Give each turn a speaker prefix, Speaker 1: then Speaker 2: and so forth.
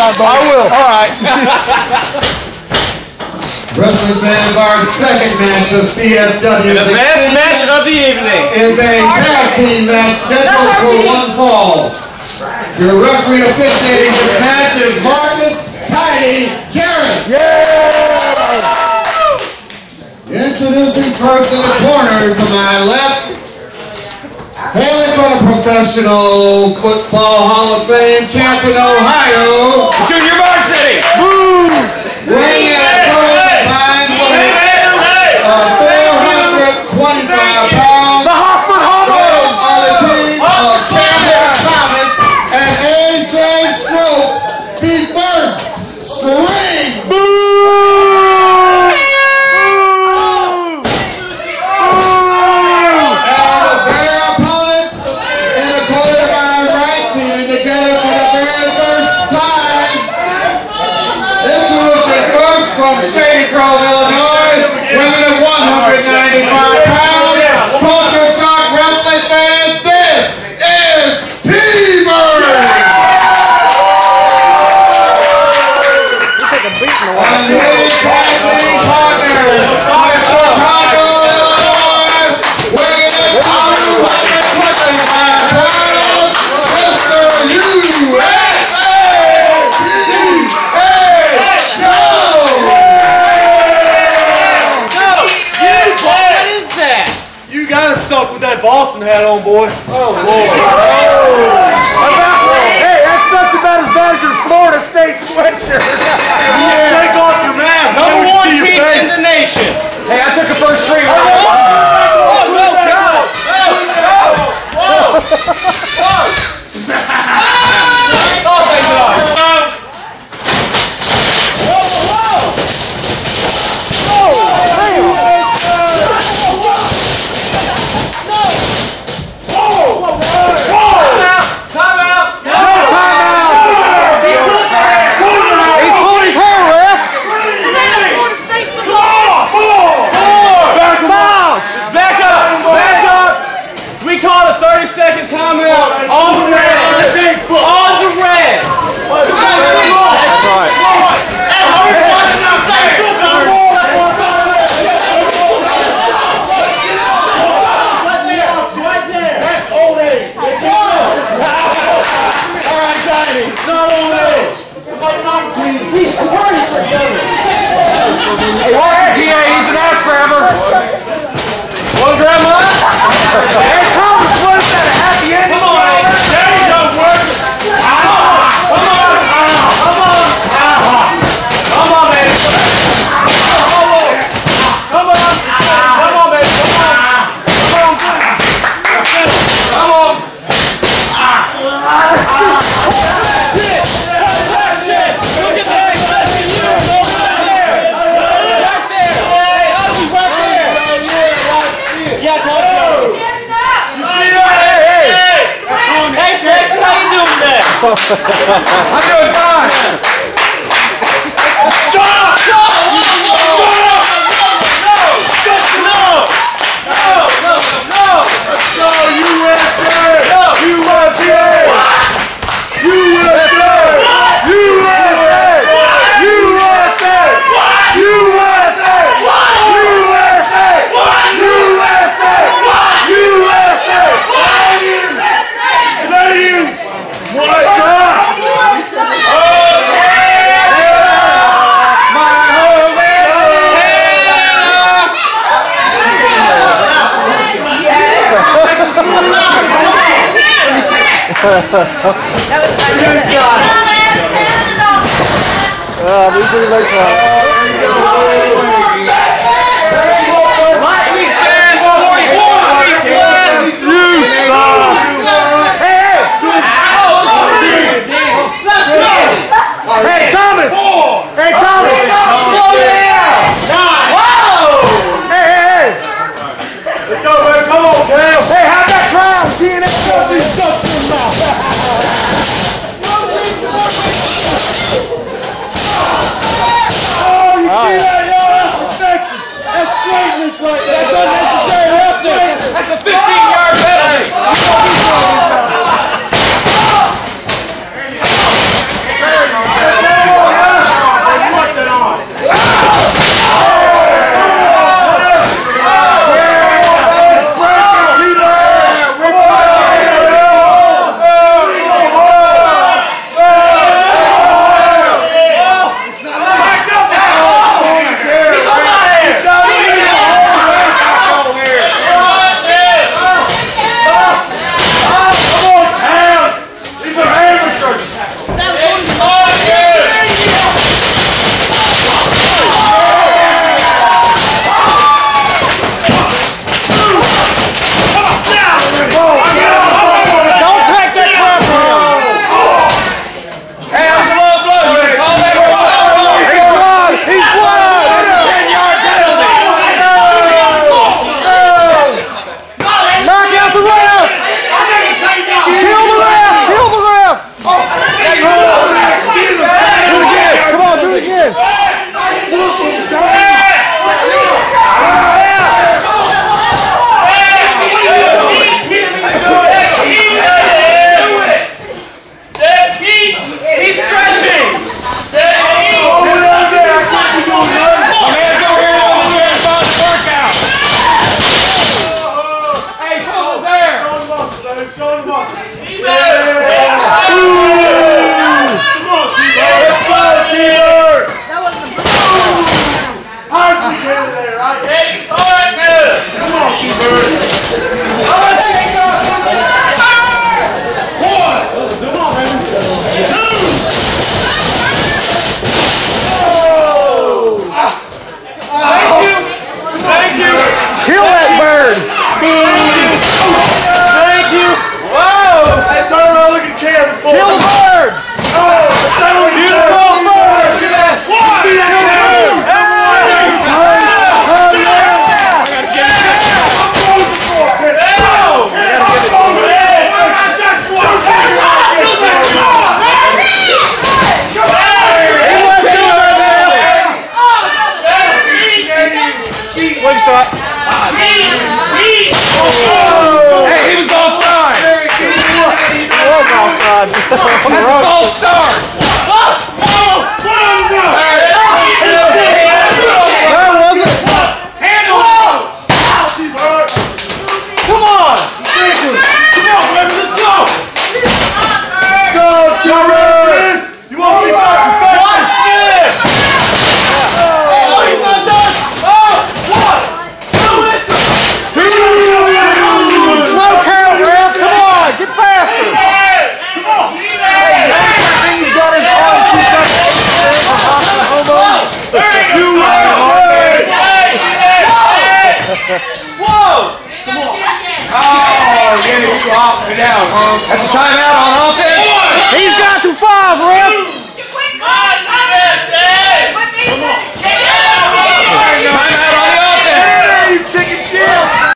Speaker 1: I will. All right.
Speaker 2: Wrestling fans, our second match of CSW.
Speaker 3: The best match of the evening
Speaker 2: is a tag team match scheduled for one fall. Your referee officiating this match is Marcus Tiny Garrett.
Speaker 1: Yeah!
Speaker 2: Introducing first in the corner to my left, hailing from the Professional Football Hall of Fame, Canton, Ohio.
Speaker 3: Junior Varsity.
Speaker 2: Weighing at a total combined weight of 425 pounds.
Speaker 1: The Hoffman Hummers!
Speaker 2: On the team of Campbell Thomas and AJ Strokes, the first string. From Shady Grove, Illinois, weighing at 195 pounds. Culture Shock Wrestling fans, this is T-Bird! And his tag team partner from Chicago, Illinois, weighing at 225 pounds, Mr. USA!
Speaker 1: Suck with that Boston hat on, boy. Oh, Lord. Hey, that sucks about as bad as your Florida State sweatshirt. Take off your mask.
Speaker 3: Number one team in the nation.
Speaker 1: Hey, I took a first string.
Speaker 3: Oh, no, God. Whoa. Oh, thank God. Second timeout on the red. On the red.
Speaker 1: That's old age. All right, Johnny. It's not old age. It's like 19. He's 20 for younger. Hey, what? DA, he's an ass grabber.
Speaker 3: What, Grandma?
Speaker 1: Hey, Thomas, what is that? A happy ending?
Speaker 3: Come on, there you go, work. Come on, baby. Come on, baby. Come on. Shit. Look at that. Look at you. Right there. Hey, Ugly, right there. Yeah, you see that? Hey, Sex, how you doing today?
Speaker 1: I'm doing fine. Shut up!
Speaker 4: That was fun.
Speaker 1: We pretty like that. Hey, Thomas! Hey, Thomas!
Speaker 3: Slow down! Whoa!
Speaker 1: Hey! Let's go, man. Come on, Cam. Hey, how'd that trial? TNA? Shut your mouth. Oh, you see that, yo?
Speaker 2: Let's show him Mossy.
Speaker 1: Kill that bird!
Speaker 3: Thank you! Whoa!
Speaker 2: Hey, turn around, look at the camera.
Speaker 1: Kill the bird!
Speaker 3: Beautiful bird!
Speaker 2: See that camera?
Speaker 1: Hey, he was offside! That's a false start!
Speaker 3: Come on!
Speaker 2: You want to see something?
Speaker 3: Watch this! Oh, he's not done! Oh! 1, 2,
Speaker 1: Slow count, ref! Come on! Get faster! He's got his arm too
Speaker 3: Whoa!
Speaker 1: Oh, yeah, you hopped it out, huh? That's a timeout on offense. He's got to 5, ref.
Speaker 3: Timeout on the offense!
Speaker 1: Chicken shit.